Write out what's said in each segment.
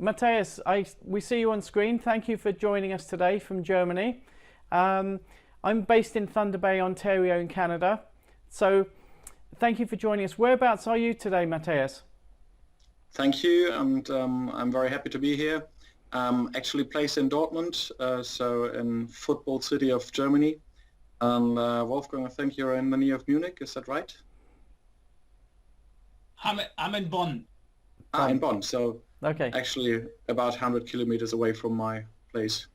Matthias, we see you on screen. Thank you for joining us today from Germany. I'm based in Thunder Bay, Ontario in Canada. So thank you for joining us. Whereabouts are you today, Matthias? Thank you, and I'm very happy to be here. Actually placed in Dortmund, so in football city of Germany. And Wolfgang, I think you're in the near of Munich, is that right? I'm in Bonn. In Bonn, so okay. Actually about 100 kilometers away from my place.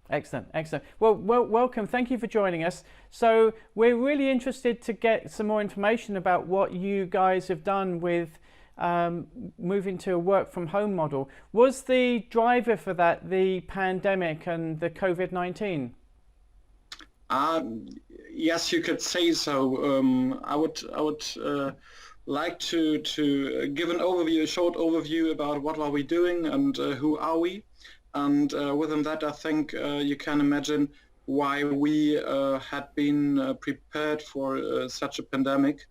Excellent, excellent. Well, welcome. Thank you for joining us. So we're really interested to get some more information about what you guys have done with moving to a work from home model. Was the driver for that the pandemic and the COVID-19? Yes, you could say so. I would like to give an overview, a short overview about what are we doing and who are we. And within that, I think you can imagine why we had been prepared for such a pandemic,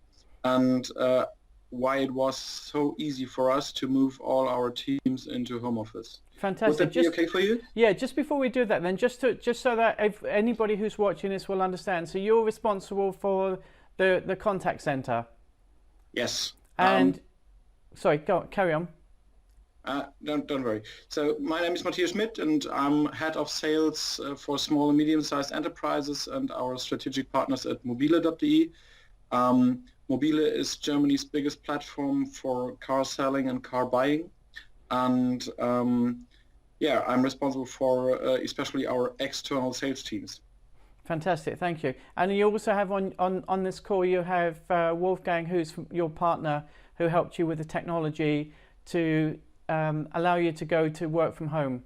and why it was so easy for us to move all our teams into home office. Fantastic. Would that be okay for you? Yeah, just before we do that then, just so that if anybody who's watching this will understand, so you're responsible for the contact center? Yes. And, sorry, carry on. Don't worry. So my name is Matthias Schmidt, and I'm head of sales for small and medium-sized enterprises and our strategic partners at mobile.de. Mobile is Germany's biggest platform for car selling and car buying. And yeah, I'm responsible for especially our external sales teams. Fantastic, thank you. And you also have on this call, you have Wolfgang, who's your partner, who helped you with the technology to allow you to go to work from home.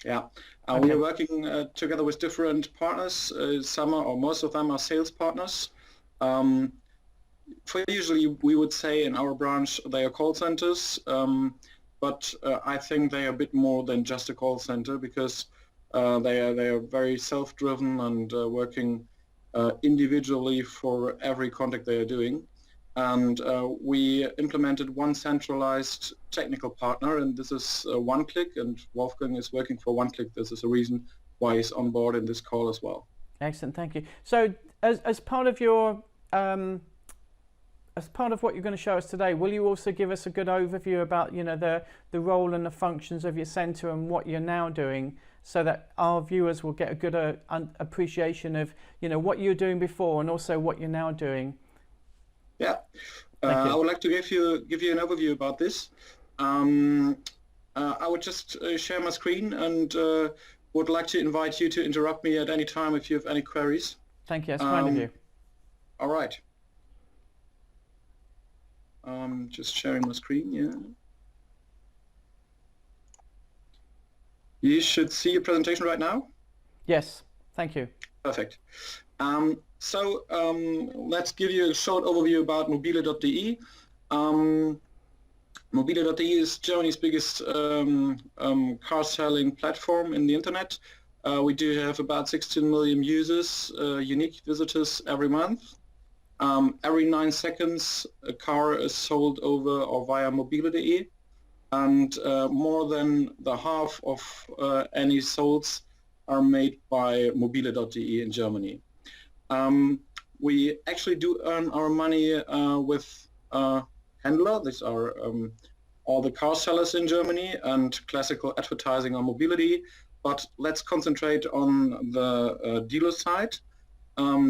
Yeah, Okay. we are working together with different partners. Some or most of them are sales partners. For usually we would say in our branch they are call centers, but I think they are a bit more than just a call center, because they are very self-driven and working individually for every contact they are doing. And we implemented one centralized technical partner, and this is OneClick, and Wolfgang is working for OneClick. This is a reason why he's on board in this call as well. Excellent, thank you. So as part of your as part of what you're going to show us today, will you also give us a good overview about the role and the functions of your center and what you're now doing, so that our viewers will get a good appreciation of what you were doing before and also what you're now doing? Yeah, Thank you. I would like to give you an overview about this. I would just share my screen and would like to invite you to interrupt me at any time if you have any queries. Thank you, that's kind of you. All right. Just sharing my screen, yeah. You should see a presentation right now. Yes, thank you. Perfect. So let's give you a short overview about mobile.de. Mobile.de is Germany's biggest car selling platform in the internet. We do have about 16 million users, unique visitors every month. Every 9 seconds a car is sold over or via mobile.de, and more than the half of any solds are made by mobile.de in Germany. We actually do earn our money with Händler. These are all the car sellers in Germany, and classical advertising on mobile.de. But let's concentrate on the dealer side.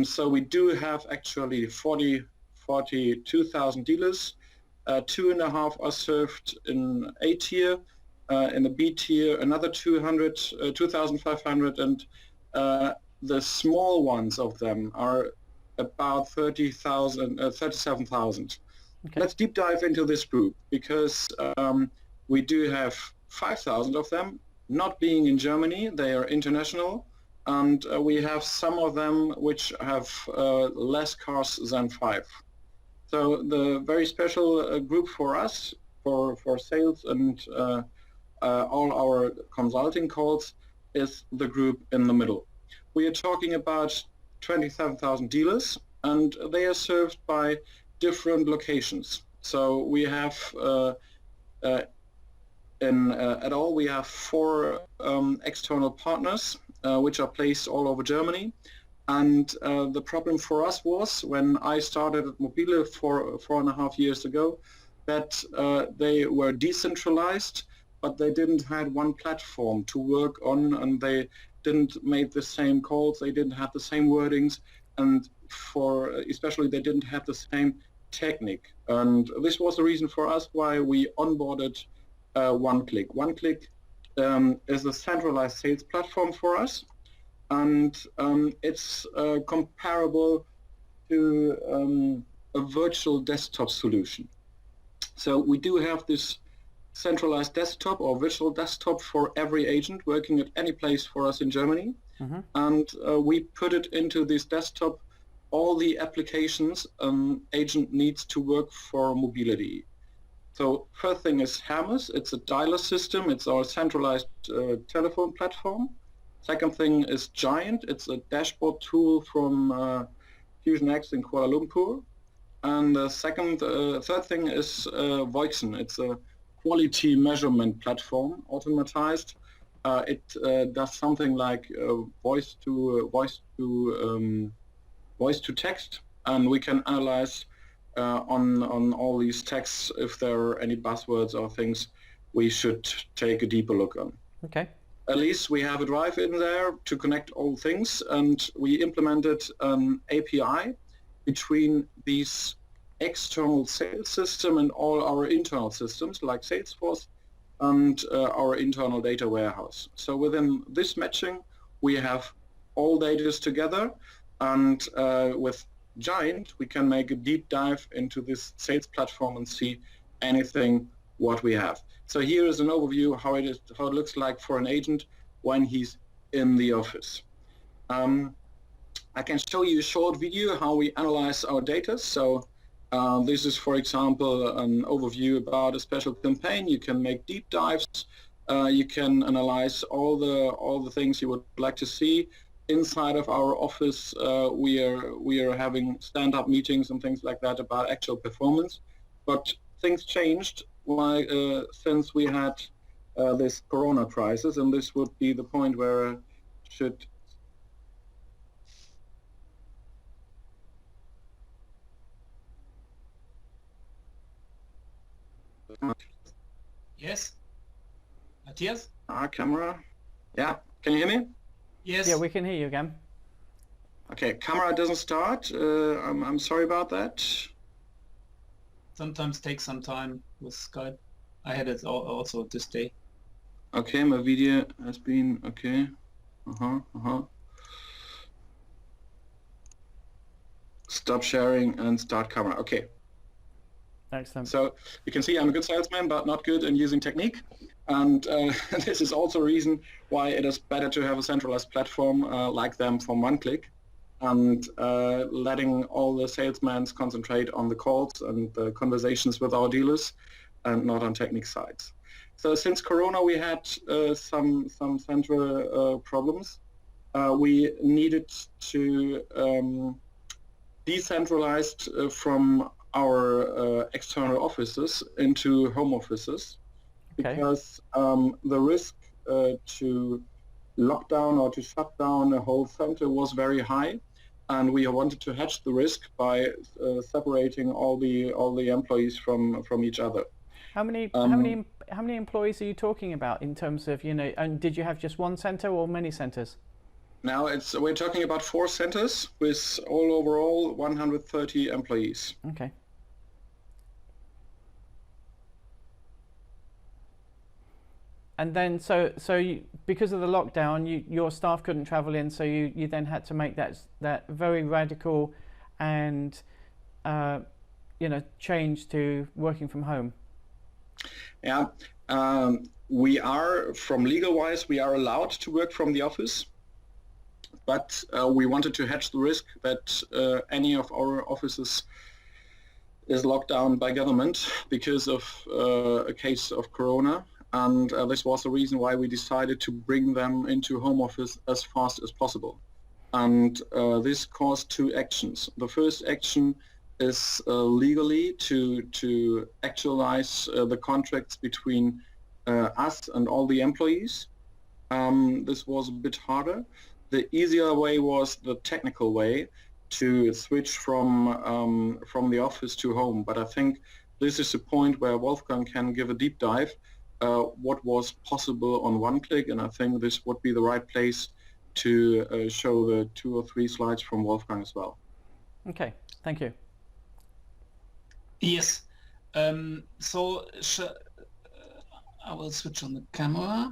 So we do have actually 42,000 dealers. 2.5 are served in A tier. In the B tier, another 2,500, and the small ones of them are about 37,000. Okay. Let's deep dive into this group, because we do have 5,000 of them not being in Germany. They are international, and we have some of them which have less cars than 5. So the very special group for us, for sales and all our consulting calls, is the group in the middle. We are talking about 27,000 dealers, and they are served by different locations. So we have at all, we have 4 external partners which are placed all over Germany. And the problem for us was, when I started at Mobile 4.5 years ago, that they were decentralized, but they didn't have one platform to work on, and they didn't make the same calls, they didn't have the same wordings, and especially they didn't have the same technique. And this was the reason for us why we onboarded OneClick. OneClick is a centralized sales platform for us, and it's comparable to a virtual desktop solution. So we do have this centralized desktop or virtual desktop for every agent working at any place for us in Germany. Mm-hmm. And we put it into this desktop all the applications an agent needs to work for mobility. So first thing is Hermes. It's a dialer system. It's our centralized telephone platform. Second thing is Giant. It's a dashboard tool from FusionX in Kuala Lumpur. And the third thing is Voixen. It's a quality measurement platform, automatized. It does something like voice to text, and we can analyze on all these texts if there are any buzzwords or things we should take a deeper look on. Okay. At least we have a drive in there to connect all things, and we implemented an API between these external sales system and all our internal systems like Salesforce and our internal data warehouse. So within this matching, we have all data together, and with Giant, we can make a deep dive into this sales platform and see anything what we have. So here is an overview how it looks like for an agent when he's in the office. I can show you a short video how we analyze our data. So this is, for example, an overview about a special campaign. You can make deep dives. You can analyze all the things you would like to see. Inside of our office, we are having stand-up meetings and things like that about actual performance. But things changed since we had this Corona crisis, and this would be the point where I should. Yes. Matthias? Camera. Yeah. Can you hear me? Yes. Yeah, we can hear you again. Okay, camera doesn't start. I'm sorry about that. Sometimes takes some time with Skype. I had it also this day. Okay, my video has been okay. Stop sharing and start camera. Okay. Excellent. So you can see I'm a good salesman, but not good in using technique. And this is also a reason why it is better to have a centralized platform like them from OneClick, and letting all the salesmen concentrate on the calls and the conversations with our dealers and not on technique sides. So since Corona, we had some central problems. We needed to decentralize from our external offices into home offices. Okay. Because the risk to lock down or to shut down a whole center was very high, and we wanted to hedge the risk by separating all the employees from each other. How many employees are you talking about in terms of, and did you have just one center or many centers? Now we're talking about 4 centers with overall 130 employees. Okay. And then, so because of the lockdown, your staff couldn't travel in, so you then had to make that very radical and change to working from home. Yeah, we are, from legal-wise, we are allowed to work from the office, but we wanted to hedge the risk that any of our offices is locked down by government because of a case of Corona. And this was the reason why we decided to bring them into home office as fast as possible. And this caused 2 actions. The first action is legally to actualize the contracts between us and all the employees. This was a bit harder. The easier way was the technical way to switch from the office to home. But I think this is a point where Wolfgang can give a deep dive what was possible on OneClick, and I think this would be the right place to show the 2 or 3 slides from Wolfgang as well. Okay, thank you. Yes. So I will switch on the camera.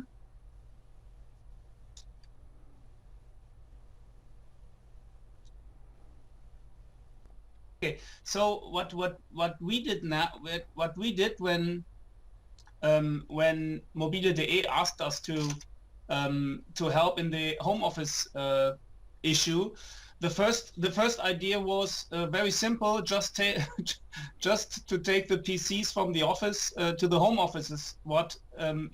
Okay. So what we did now, what we did when Mobile.de asked us to help in the home office issue, the first idea was very simple: just to take the PCs from the office to the home offices. What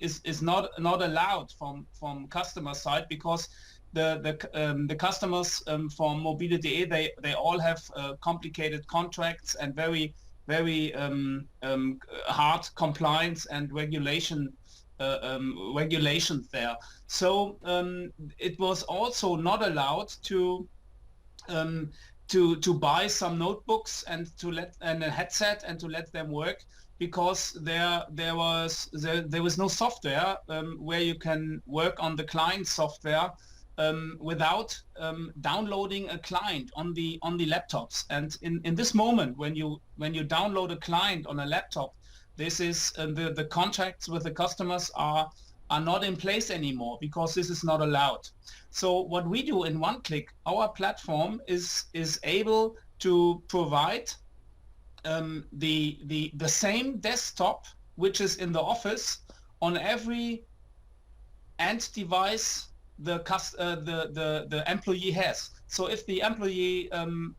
is not allowed from customer side, because the customers from Mobile.de, they all have complicated contracts and very hard compliance and regulations there. So it was also not allowed to buy some notebooks and a headset and to let them work, because there was no software where you can work on the client software without downloading a client on the laptops. And in this moment, when you download a client on a laptop, this is the contracts with the customers are not in place anymore, because this is not allowed. So what we do in OneClick, our platform is able to provide the same desktop which is in the office on every end device the employee has. So if the employee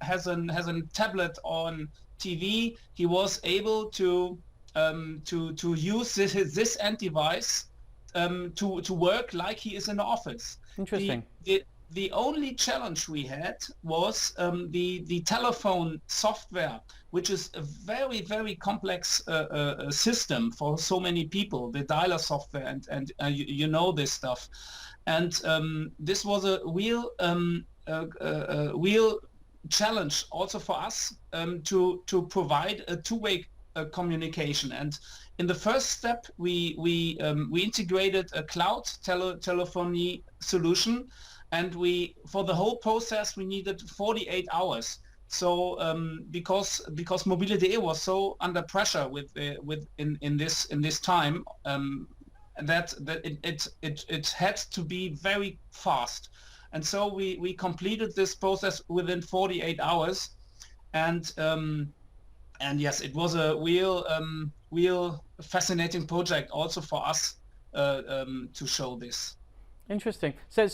has a tablet on TV, he was able to use this end device to work like he is in the office. Interesting. The only challenge we had was the telephone software, which is a very, very complex system for so many people, the dialer software, and you know this stuff. And this was a real challenge also for us to provide a two-way communication. And in the first step, we integrated a cloud telephony solution, and for the whole process we needed 48 hours. So because Mobile.de was so under pressure in this time, that it had to be very fast, and so we completed this process within 48 hours, and yes, it was a real fascinating project also for us to show this. Interesting. So it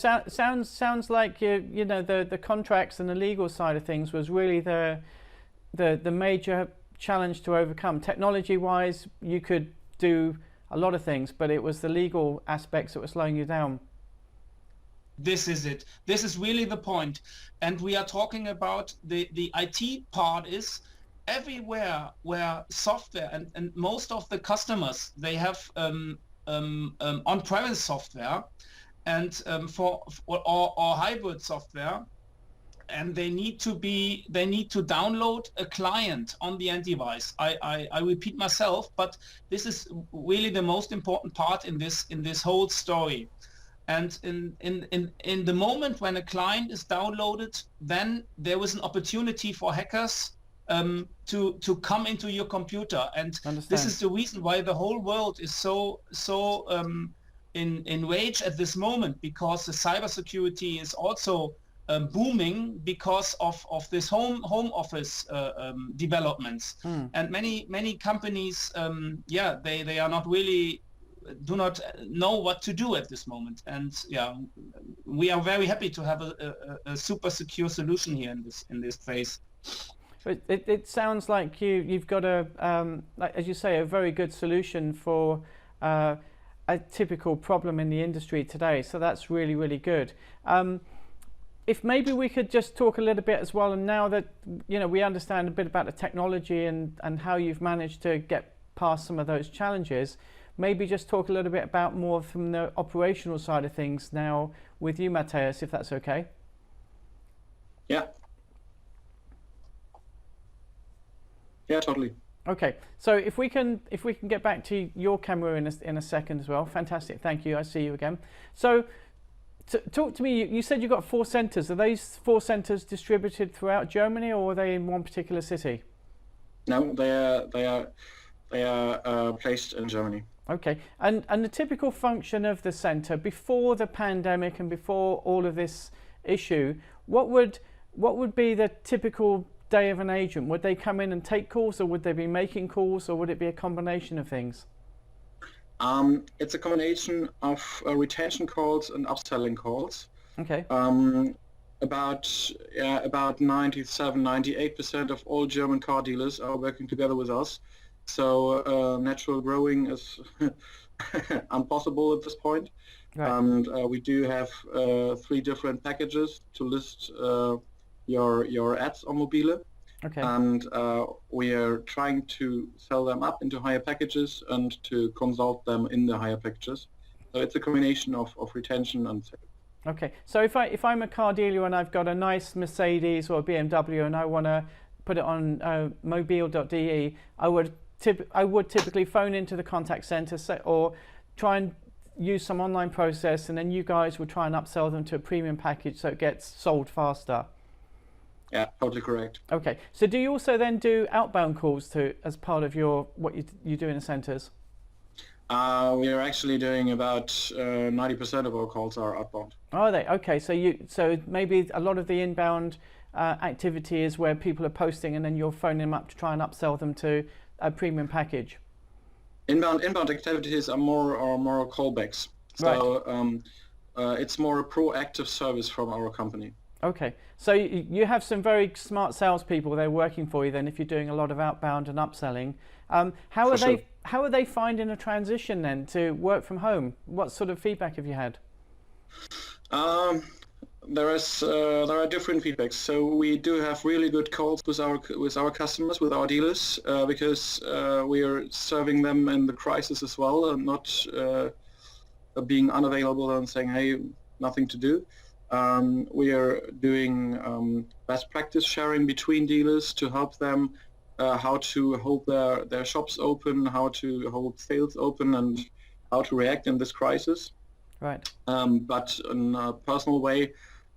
sounds like you know the contracts and the legal side of things was really the major challenge to overcome. Technology-wise, you could do a lot of things, but it was the legal aspects that were slowing you down. This is it. This is really the point. And we are talking about the IT part is everywhere where software and most of the customers, they have on-premise software and or hybrid software, and they need to download a client on the end device. I repeat myself, but this is really the most important part in this whole story. And in the moment when a client is downloaded, then there was an opportunity for hackers to come into your computer, and this is the reason why the whole world is so in rage at this moment, because the cybersecurity is also booming because of this home office developments. And many companies, they are not really do not know what to do at this moment, and we are very happy to have a super secure solution here in this phase. It sounds like you've got as you say, a very good solution for a typical problem in the industry today. So that's really good. If maybe we could just talk a little bit as well, and now that we understand a bit about the technology and how you've managed to get past some of those challenges, maybe just talk a little bit about more from the operational side of things now with you, Matthias, if that's okay. Yeah. Yeah, totally. Okay, so if we can get back to your camera in a second as well. Fantastic, thank you. I see you again. So, talk to me. You said you got 4 centres. Are these 4 centres distributed throughout Germany, or are they in one particular city? No, they are placed in Germany. Okay, and the typical function of the centre before the pandemic and before all of this issue, what would be the typical day of an agent? Would they come in and take calls, or would they be making calls, or would it be a combination of things? It's a combination of retention calls and upselling calls. Okay. About 97, 98% of all German car dealers are working together with us. So natural growing is impossible at this point. Right. And we do have 3 different packages to list your ads on Mobile. Okay. And we are trying to sell them up into higher packages and to consult them in the higher packages. So it's a combination of retention and sales. Okay, so if I'm a car dealer and I've got a nice Mercedes or a BMW and I want to put it on mobile.de, I would typically phone into the contact center or try and use some online process, and then you guys will try and upsell them to a premium package so it gets sold faster. Yeah, totally correct. Okay, so do you also then do outbound calls as part of what you do in the centers? We are actually doing about 90% of our calls are outbound. Are they? Okay, so maybe a lot of the inbound activity is where people are posting and then you're phoning them up to try and upsell them to a premium package. Inbound activities are more callbacks. So right. It's more a proactive service from our company. Okay, so you have some very smart salespeople there working for you then if you're doing a lot of outbound and upselling. How are they finding a transition then to work from home? What sort of feedback have you had? There are different feedbacks. So we do have really good calls with our customers, with our dealers, because we are serving them in the crisis as well, and not being unavailable and saying, hey, nothing to do. We are doing best practice sharing between dealers to help them how to hold their shops open, how to hold sales open, and how to react in this crisis. Right. But in a personal way,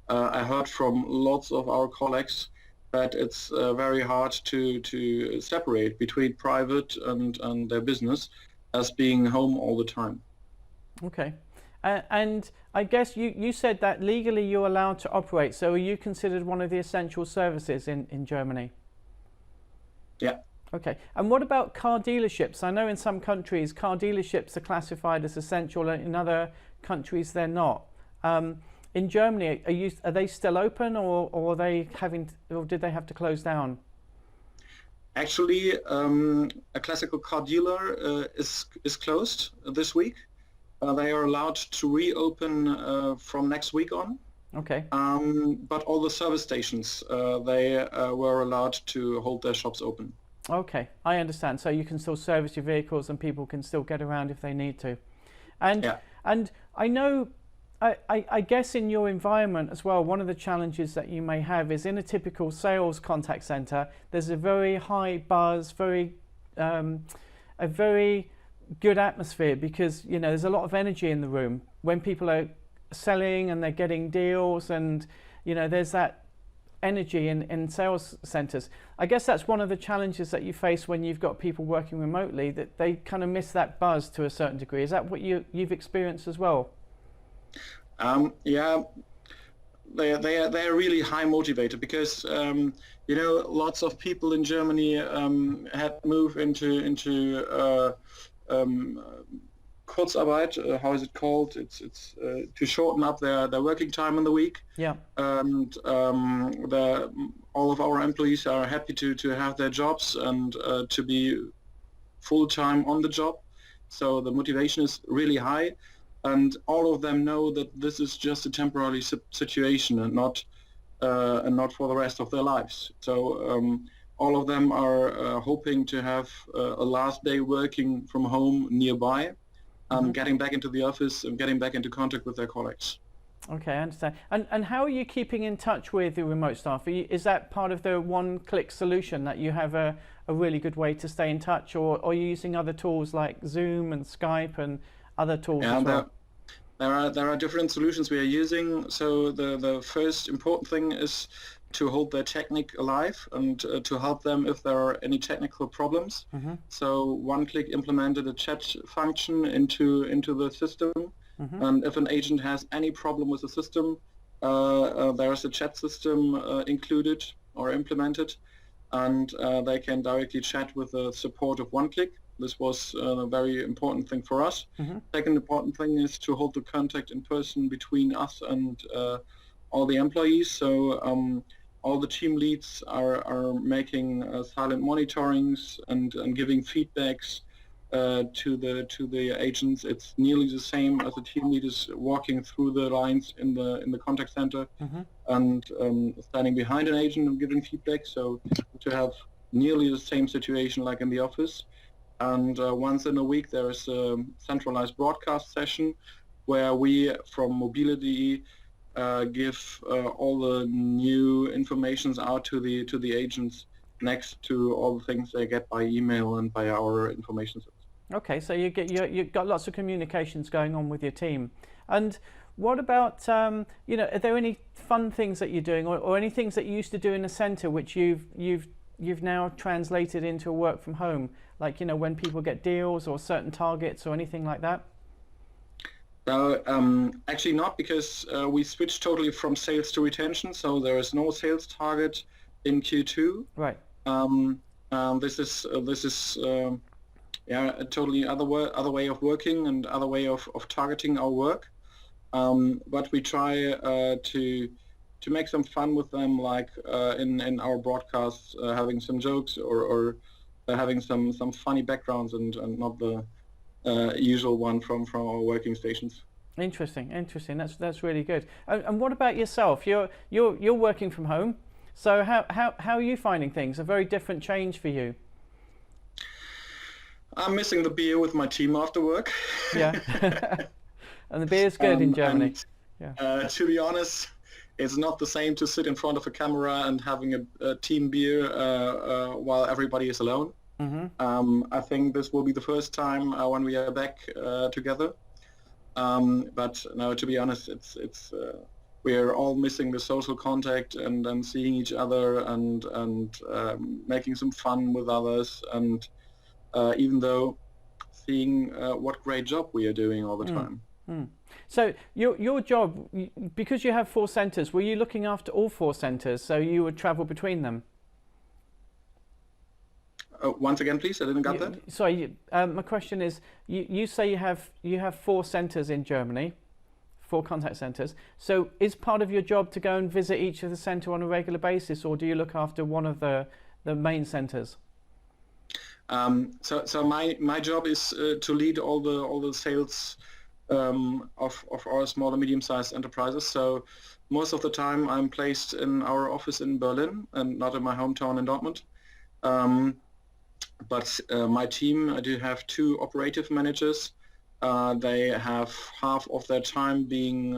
I heard from lots of our colleagues that it's very hard to separate between private and their business as being home all the time. Okay. And I guess you said that legally you're allowed to operate, so are you considered one of the essential services in Germany? Yeah. Okay. And what about car dealerships? I know in some countries car dealerships are classified as essential, and in other countries they're not. In Germany, are they still open, or did they have to close down? Actually, a classical car dealer is closed this week. They are allowed to reopen from next week on. Okay. But all the service stations, they were allowed to hold their shops open. Okay, I understand. So you can still service your vehicles and people can still get around if they need to. And yeah. And I know, I guess in your environment as well, one of the challenges that you may have is in a typical sales contact center, there's a very high buzz, a very good atmosphere, because there's a lot of energy in the room when people are selling and they're getting deals, and there's that energy in sales centers. I guess that's one of the challenges that you face when you've got people working remotely, that they kind of miss that buzz to a certain degree. Is that what you've experienced as well? Yeah, they are really high motivated because lots of people in Germany had moved into Kurzarbeit, how is it called? It's to shorten up their working time in the week. Yeah. And all of our employees are happy to have their jobs and to be full time on the job. So the motivation is really high, and all of them know that this is just a temporary situation and not for the rest of their lives. So all of them are hoping to have a last day working from home nearby. getting back into the office and getting back into contact with their colleagues. Okay, I understand. And how are you keeping in touch with the remote staff? Is that part of the one-click solution, that you have a really good way to stay in touch, or are you using other tools like Zoom and Skype and other tools as well? There are different solutions we are using. So the first important thing is to hold their technique alive and to help them if there are any technical problems. So OneClick implemented a chat function into the system. And if an agent has any problem with the system, there is a chat system included or implemented, and they can directly chat with the support of OneClick. This was a very important thing for us. Second important thing is to hold the contact in person between us and all the employees. So all the team leads are making silent monitorings and giving feedbacks to the agents. It's nearly the same as a team lead is walking through the lines in the contact center and standing behind an agent and giving feedback. So to have nearly the same situation like in the office. And once in a week there is a centralized broadcast session where we from Mobility give all the new informations out to the agents, next to all the things they get by email and by our information system. Okay, so you've got lots of communications going on with your team. And what about are there any fun things that you're doing, or any things that you used to do in the centre which you've now translated into work from home, like when people get deals or certain targets or anything like that? So actually not, because we switched totally from sales to retention, so there is no sales target in Q2. Right. This is a totally other way of working and other way of targeting our work. But we try to make some fun with them, like in our broadcasts, having some jokes or having some funny backgrounds and not the usual one from our working stations. Interesting. That's really good. And what about yourself? You're working from home. So how are you finding things? A very different change for you. I'm missing the beer with my team after work. Yeah. And the beer's good in Germany. To be honest, it's not the same to sit in front of a camera and having a team beer while everybody is alone. I think this will be the first time when we are back together. But no, to be honest, it's we are all missing the social contact and seeing each other and making some fun with others, and even though seeing what great job we are doing all the time. So your job, because you have 4 centres, were you looking after all 4 centres, so you would travel between them? Once again, please, I didn't get that. Sorry, my question is, you say you have 4 centres in Germany, 4 contact centres. So is part of your job to go and visit each of the centre on a regular basis, or do you look after one of the main centres? So my job is to lead all the sales of our small and medium-sized enterprises. So most of the time I'm placed in our office in Berlin and not in my hometown in Dortmund. But my team, I do have 2 operative managers. They have half of their time being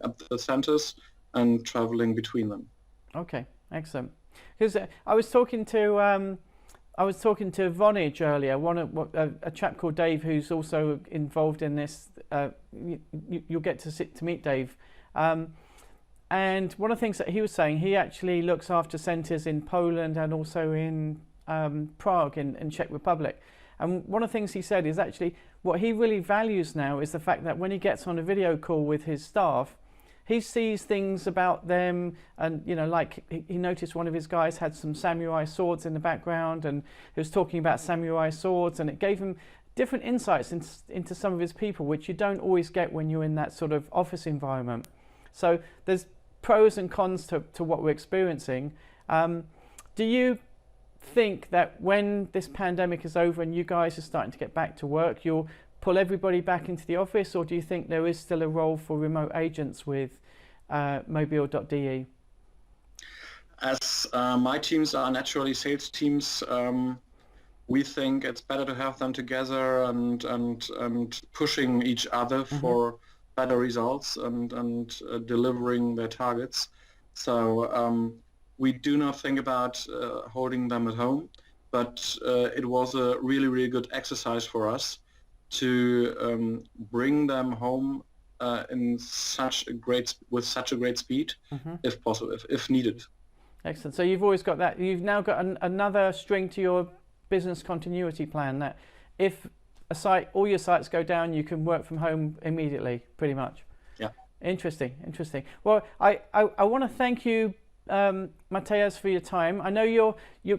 at the centers and traveling between them. Okay, excellent. Because I was talking to Vonage earlier, a chap called Dave, who's also involved in this. You'll get to meet Dave. And one of the things that he was saying, he actually looks after centres in Poland and also in Prague in Czech Republic. And one of the things he said is actually what he really values now is the fact that when he gets on a video call with his staff, he sees things about them, and like he noticed one of his guys had some samurai swords in the background, and he was talking about samurai swords, and it gave him different insights into some of his people, which you don't always get when you're in that sort of office environment. So there's pros and cons to what we're experiencing. Do you think that when this pandemic is over and you guys are starting to get back to work, you'll pull everybody back into the office, or do you think there is still a role for remote agents with mobile.de? As my teams are naturally sales teams, we think it's better to have them together and pushing each other for better results and delivering their targets. So we do not think about holding them at home, but it was a really, really good exercise for us to bring them home with such a great speed, if possible, if needed. Excellent. So you've always got that. You've now got another string to your business continuity plan, that if all your sites go down, you can work from home immediately, pretty much. Yeah. Interesting. Well, I want to thank you, Matthias, for your time. I know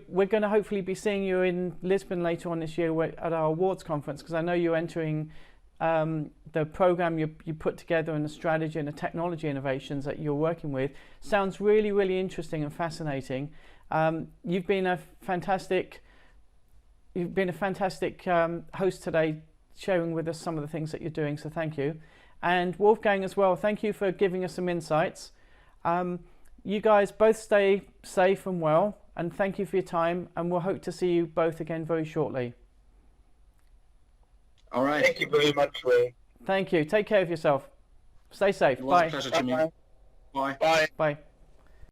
we're going to hopefully be seeing you in Lisbon later on this year at our awards conference, because I know you're entering the program you put together and the strategy and the technology innovations that you're working with. Sounds really, really interesting and fascinating. You've been a fantastic host today, sharing with us some of the things that you're doing, so thank you. And Wolfgang as well, thank you for giving us some insights. You guys both stay safe and well, and thank you for your time, and we'll hope to see you both again very shortly. All right. Thank you very much, Ray. Thank you. Take care of yourself. Stay safe. It was Bye. a pleasure to meet you. Bye. Bye. Bye.